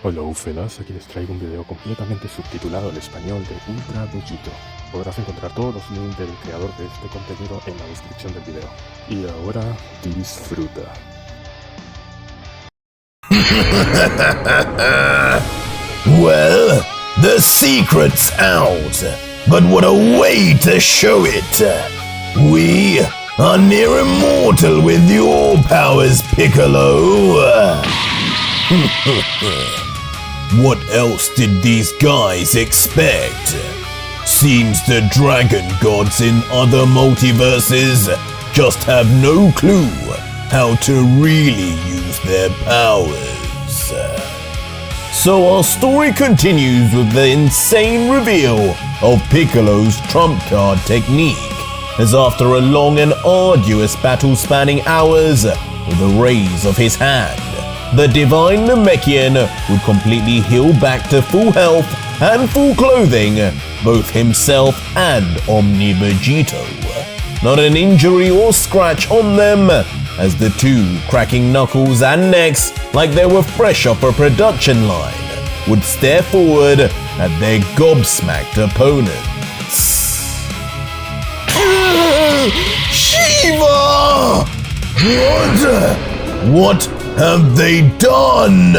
Hola Ufelas, aquí les traigo un video completamente subtitulado al español de Ultra VEGITO. Podrás encontrar todos los links del creador de este contenido en la descripción del video. Y ahora, disfruta. Well, the secret's out, but what a way to show it! We are near immortal with your powers, Piccolo! What else did these guys expect? Seems the dragon gods in other multiverses just have no clue how to really use their powers. So our story continues with the insane reveal of Piccolo's trump card technique, as after a long and arduous battle spanning hours, with a raise of his hand, the divine Namekian would completely heal back to full health and full clothing both himself and Omni Vegito. Not an injury or scratch on them, as the two, cracking knuckles and necks like they were fresh off a production line, would stare forward at their gobsmacked opponents. Shiva! What have they done?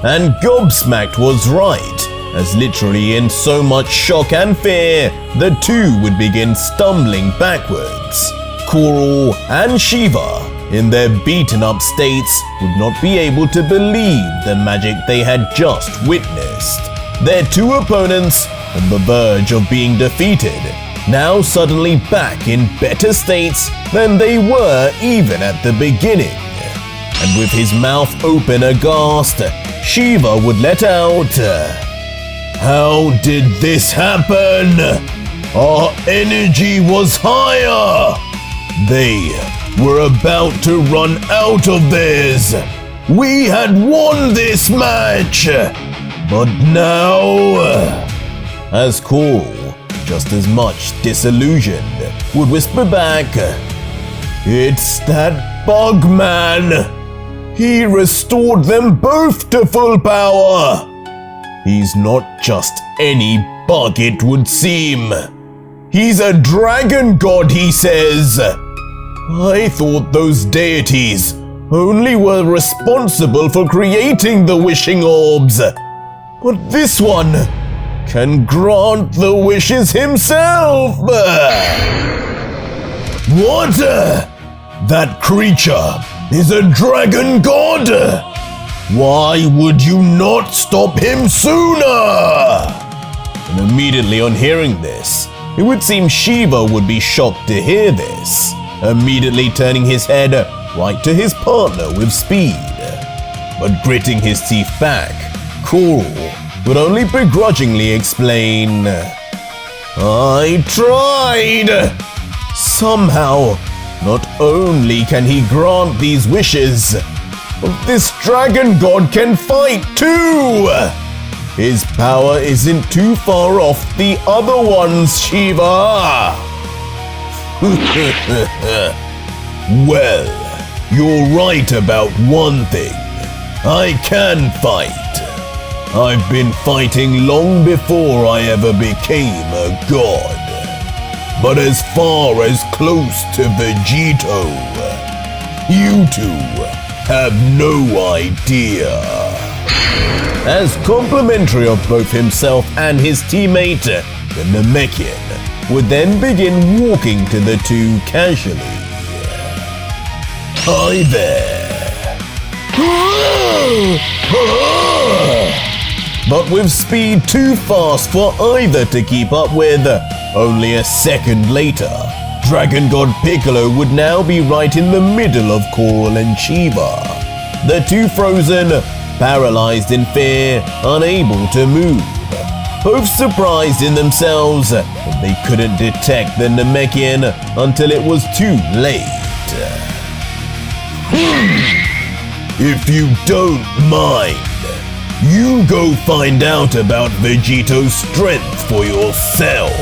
And gobsmacked was right, as literally in so much shock and fear, the two would begin stumbling backwards. Coral and Shiva, in their beaten up states, would not be able to believe the magic they had just witnessed. Their two opponents, on the verge of being defeated, now suddenly back in better states than they were even at the beginning. And with his mouth open aghast, Shiva would let out, "How did this happen? Our energy was higher. They were about to run out of theirs. We had won this match. But now..." As Coral, just as much disillusioned, would whisper back, "It's that bug man. He restored them both to full power. He's not just any bug, it would seem. He's a dragon god, he says. I thought those deities only were responsible for creating the wishing orbs. But this one can grant the wishes himself." What? That creature is a dragon god? Why would you not stop him sooner? And immediately on hearing this, it would seem Shiva would be shocked to hear this, immediately turning his head right to his partner with speed. But gritting his teeth back, Coral would only begrudgingly explain, "I tried. Somehow, not only can he grant these wishes, but this dragon god can fight too. His power isn't too far off the other ones, Shiva." Well, you're right about one thing. I can fight. I've been fighting long before I ever became a god. But as far as close to Vegito, you two have no idea. As complimentary of both himself and his teammate, the Namekian would then begin walking to the two casually. "Hi there." But with speed too fast for either to keep up with, only a second later, Dragon God Piccolo would now be right in the middle of Coral and Shiva. The two frozen, paralyzed in fear, unable to move. Both surprised in themselves that they couldn't detect the Namekian until it was too late. If you don't mind, you go find out about Vegito's strength for yourself.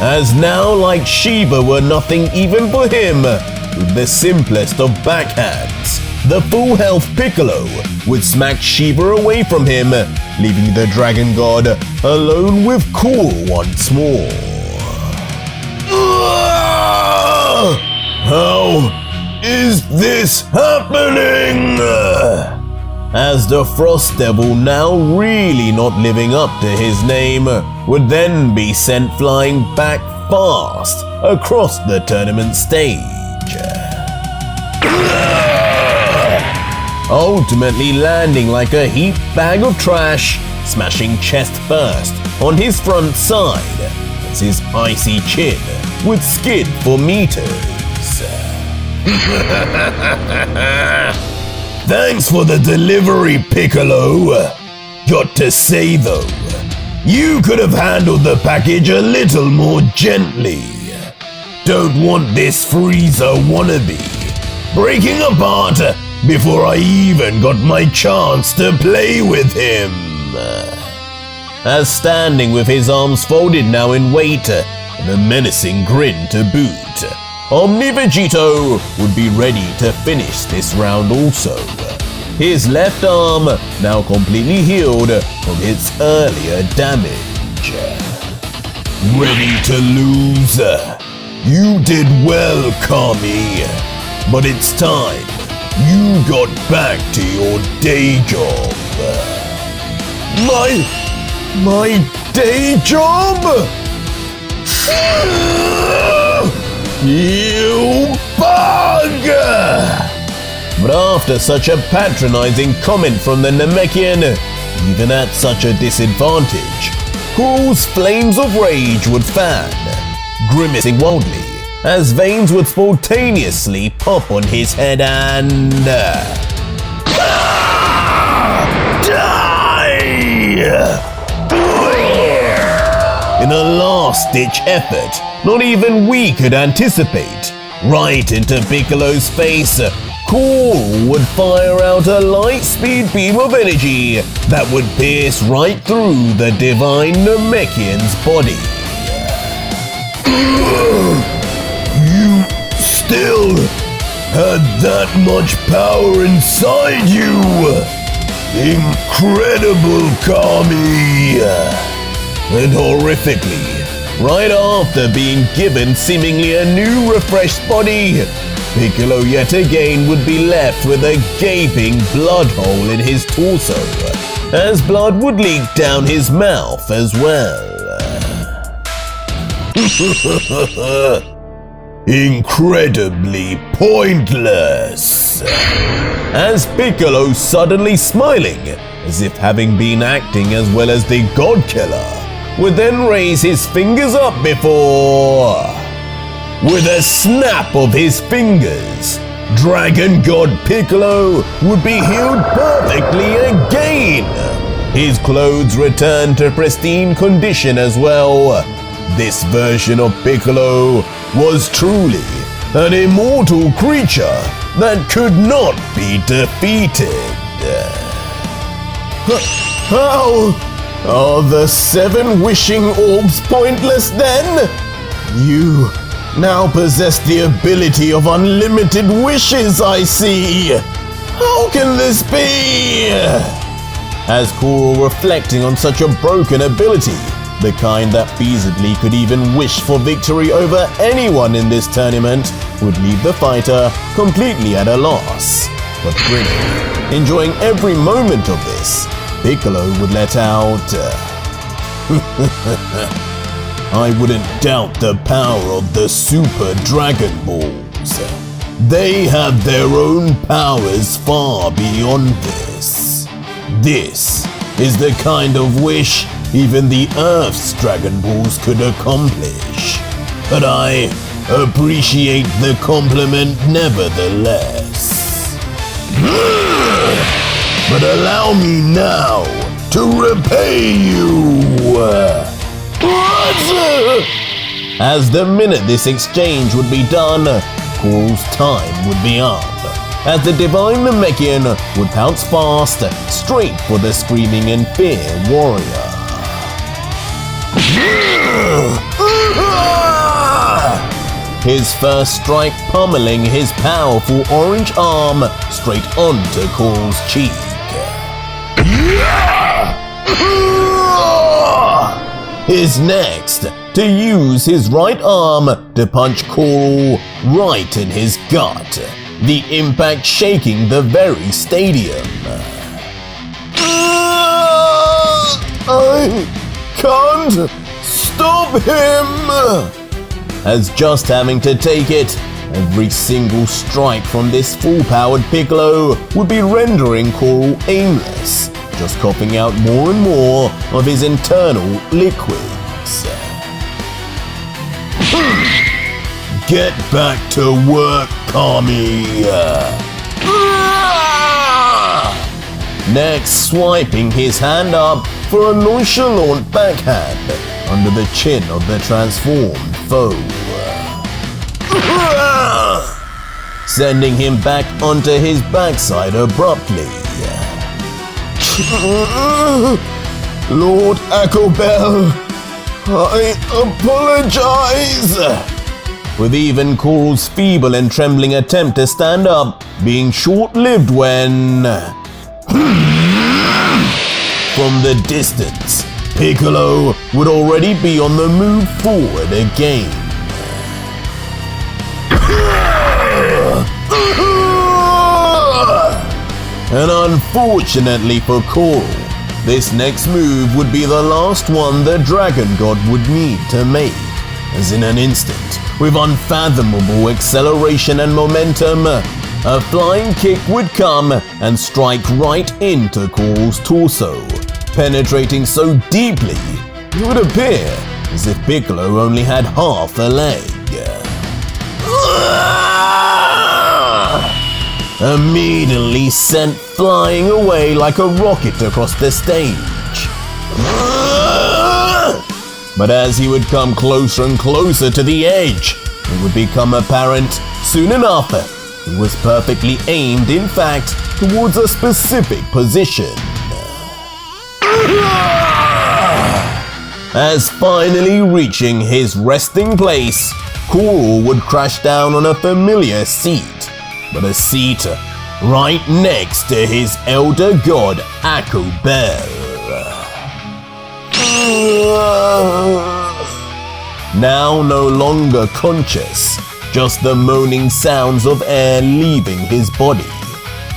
As now, like Shiva were nothing even for him, with the simplest of backhands. The full health Piccolo would smack Shiva away from him, leaving the dragon god alone with Cool once more. How is this happening? As the Frost Devil, now really not living up to his name, would then be sent flying back fast across the tournament stage. Ultimately landing like a heaped bag of trash, smashing chest first on his front side as his icy chin would skid for meters. Thanks for the delivery, Piccolo. Got to say though, you could have handled the package a little more gently. Don't want this Frieza wannabe breaking apart before I even got my chance to play with him. As standing with his arms folded now in weight and a menacing grin to boot, VEGITO would be ready to finish this round also. His left arm now completely healed from its earlier damage. Ready to lose? You did well, Kami, but it's time you got back to your day job. My day job? You bug! But after such a patronizing comment from the Namekian, even at such a disadvantage, Cool's flames of rage would fan, grimacing wildly as veins would spontaneously pop on his head and... die! In a last-ditch effort, not even we could anticipate, right into Piccolo's face, Cool would fire out a light-speed beam of energy that would pierce right through the divine Namekian's body. You still had that much power inside you! Incredible, Kami! And horrifically, right after being given seemingly a new refreshed body, Piccolo yet again would be left with a gaping blood hole in his torso, as blood would leak down his mouth as well. Incredibly pointless. As Piccolo suddenly smiling, as if having been acting as well as the God Killer, would then raise his fingers up before... With a snap of his fingers, Dragon God Piccolo would be healed perfectly again. His clothes returned to pristine condition as well. This version of Piccolo was truly an immortal creature that could not be defeated. How are the 7 wishing orbs pointless then? You now possess the ability of unlimited wishes, I see. How can this be? As Cool reflecting on such a broken ability, the kind that feasibly could even wish for victory over anyone in this tournament, would leave the fighter completely at a loss. But grinning, enjoying every moment of this, Piccolo would let out... I wouldn't doubt the power of the Super Dragon Balls. They have their own powers far beyond this. This is the kind of wish even the Earth's Dragon Balls could accomplish. But I appreciate the compliment nevertheless. But allow me now to repay you. As the minute this exchange would be done, Cool's time would be up, as the divine Namekian would pounce fast straight for the screaming in fear warrior. his first strike pummeling his powerful orange arm straight onto Coral's cheek. His next to use his right arm to punch Coral right in his gut, the impact shaking the very stadium. I can't stop him! As just having to take it, every single strike from this full-powered Piccolo would be rendering Coral aimless, just coughing out more and more of his internal liquids. Get back to work, Kami! Next, swiping his hand up for a nonchalant backhand under the chin of the transformed foe, sending him back onto his backside abruptly. Lord Akobel, I apologize! With even Coral's feeble and trembling attempt to stand up being short-lived when... From the distance, Piccolo would already be on the move forward again. And unfortunately for Coral, this next move would be the last one the Dragon God would need to make, as in an instant, with unfathomable acceleration and momentum, a flying kick would come and strike right into Coral's torso, penetrating so deeply it would appear as if Piccolo only had half a leg. Immediately sent flying away like a rocket across the stage. But as he would come closer and closer to the edge, it would become apparent soon enough he was perfectly aimed, in fact, towards a specific position. As finally reaching his resting place, Coral would crash down on a familiar seat, but a seat right next to his elder god Akobel. Now no longer conscious, just the moaning sounds of air leaving his body,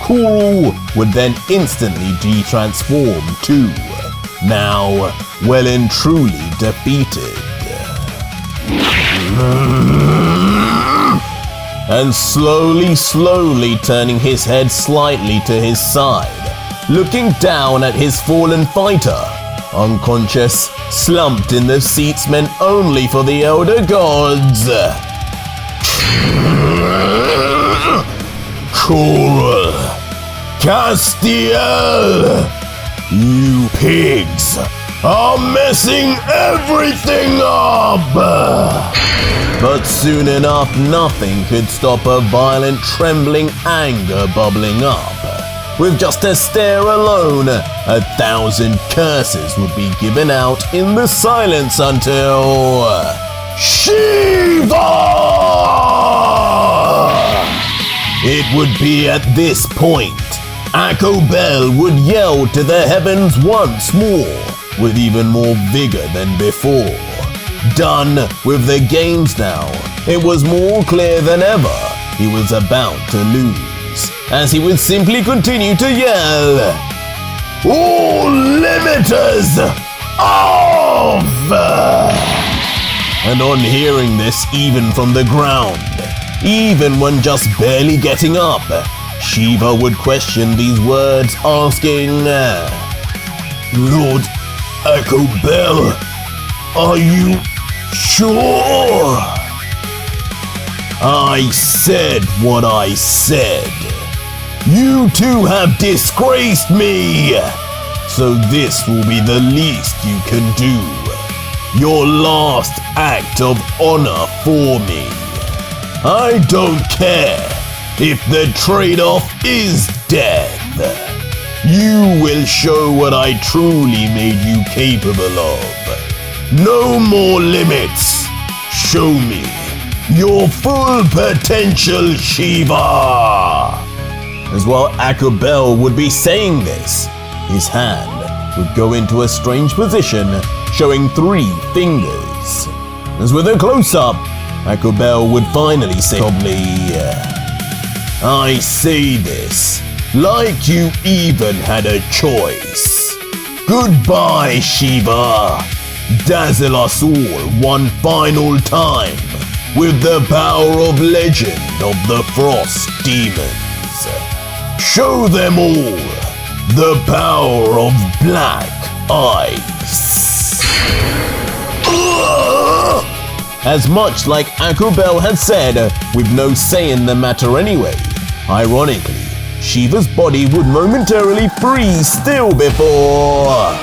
Coral would then instantly de-transform too, now well and truly defeated. And slowly turning his head slightly to his side, looking down at his fallen fighter, unconscious, slumped in the seats meant only for the elder gods. Coral, Castiel, you pigs are messing everything up! But soon enough, nothing could stop a violent trembling anger bubbling up. With just a stare alone, 1,000 curses would be given out in the silence until... Shiva! It would be at this point Akobel would yell to the heavens once more, with even more vigor than before. Done with the games now, it was more clear than ever he was about to lose, as he would simply continue to yell, "All limiters off!" And on hearing this even from the ground, even when just barely getting up, Shiva would question these words, asking, "Lord Akobel, are you sure?" I said what I said. You two have disgraced me, so this will be the least you can do. Your last act of honor for me. I don't care if the trade-off is death. You will show what I truly made you capable of. No more limits. Show me your full potential, Shiva! As while Akobel would be saying this, his hand would go into a strange position, showing 3 fingers. As with a close-up, Akobel would finally say, I say this like you even had a choice. Goodbye, Shiva. Dazzle us all one final time with the power of legend of the frost demons. Show them all the power of black ice. As much like Akobel had said, with no say in the matter anyway, ironically, Shiva's body would momentarily freeze still before...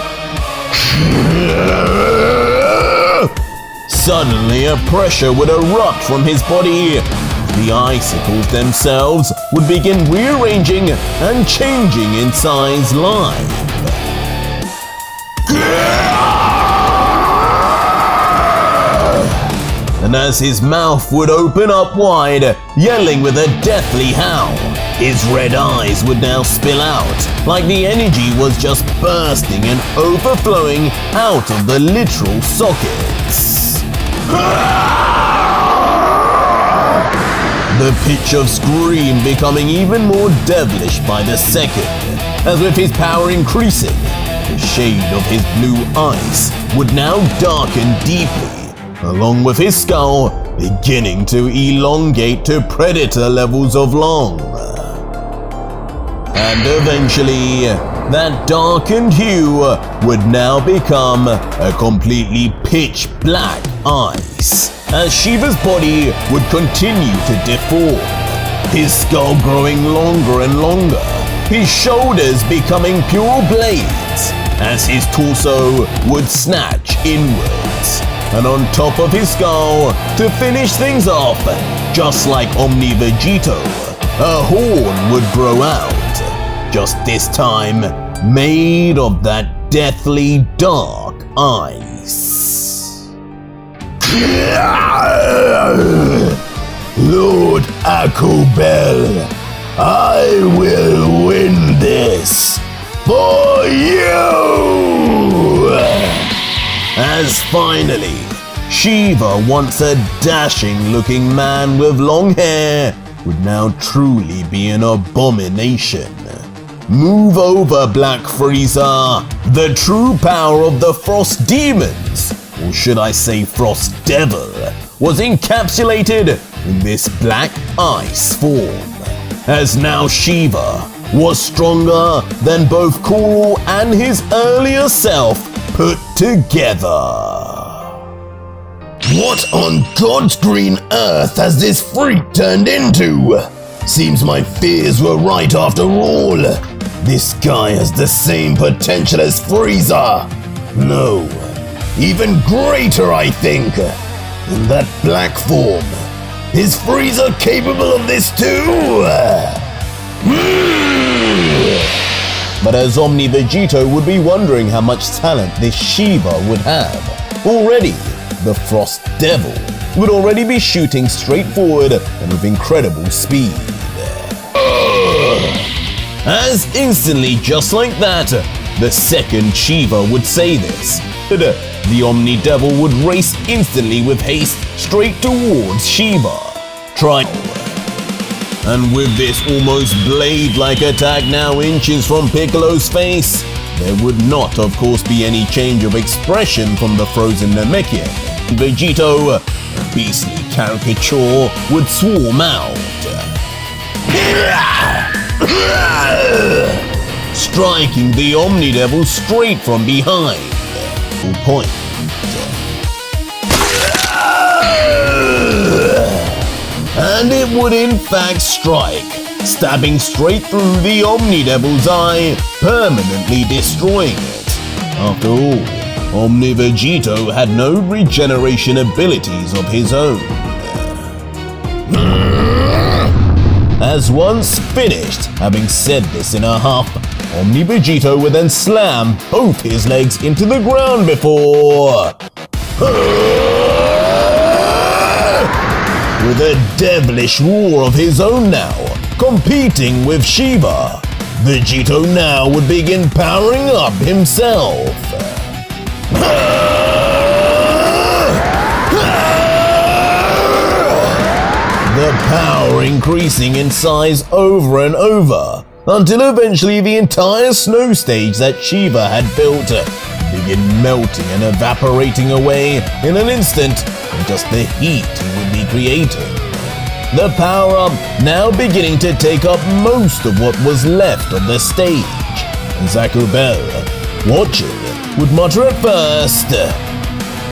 Suddenly a pressure would erupt from his body. The icicles themselves would begin rearranging and changing in size live. And as his mouth would open up wide, yelling with a deathly howl, his red eyes would now spill out, like the energy was just bursting and overflowing out of the literal sockets. The pitch of scream becoming even more devilish by the second, as with his power increasing, the shade of his blue ice would now darken deeply, along with his skull beginning to elongate to predator levels of long. And eventually, that darkened hue would now become a completely pitch black ice, as Shiva's body would continue to deform, his skull growing longer and longer, his shoulders becoming pure blades, as his torso would snatch inwards. And on top of his skull, to finish things off, just like VEGITO, a horn would grow out, just this time made of that deathly dark ice. Lord Akobel, I will win this for you! As finally, Shiva, once a dashing-looking man with long hair, would now truly be an abomination. Move over, Black Frieza! The true power of the Frost Demons, or should I say Frost Devil, was encapsulated in this black ice form. As now Shiva was stronger than both Koro and his earlier self put together. What on God's green earth has this freak turned into? Seems my fears were right after all. This guy has the same potential as Frieza. No, even greater, I think. In that black form, is Frieza capable of this too? But as VEGITO would be wondering how much talent this Shiva would have. Already, the Frost Devil would already be shooting straight forward and with incredible speed. As instantly, just like that, the second Shiva would say this, the Omni-Devil would race instantly with haste straight towards Shiva. And with this almost blade-like attack now inches from Piccolo's face, there would not, of course, be any change of expression from the frozen Namekian. VEGITO, a beastly caricature, would swarm out, striking the Omni-Devil straight from behind. Full point. And it would in fact strike, stabbing straight through the Omni-Devil's eye, permanently destroying it. After all, VEGITO had no regeneration abilities of his own. As once finished, having said this in a huff, VEGITO would then slam both his legs into the ground before... with a devilish roar of his own now, competing with Shiva. Vegito now would begin powering up himself. The power increasing in size over and over, until eventually the entire snow stage that Shiva had built begin melting and evaporating away in an instant in just the heat he would be creating. The power-up now beginning to take up most of what was left of the stage, and Akobel, watching, would mutter at first,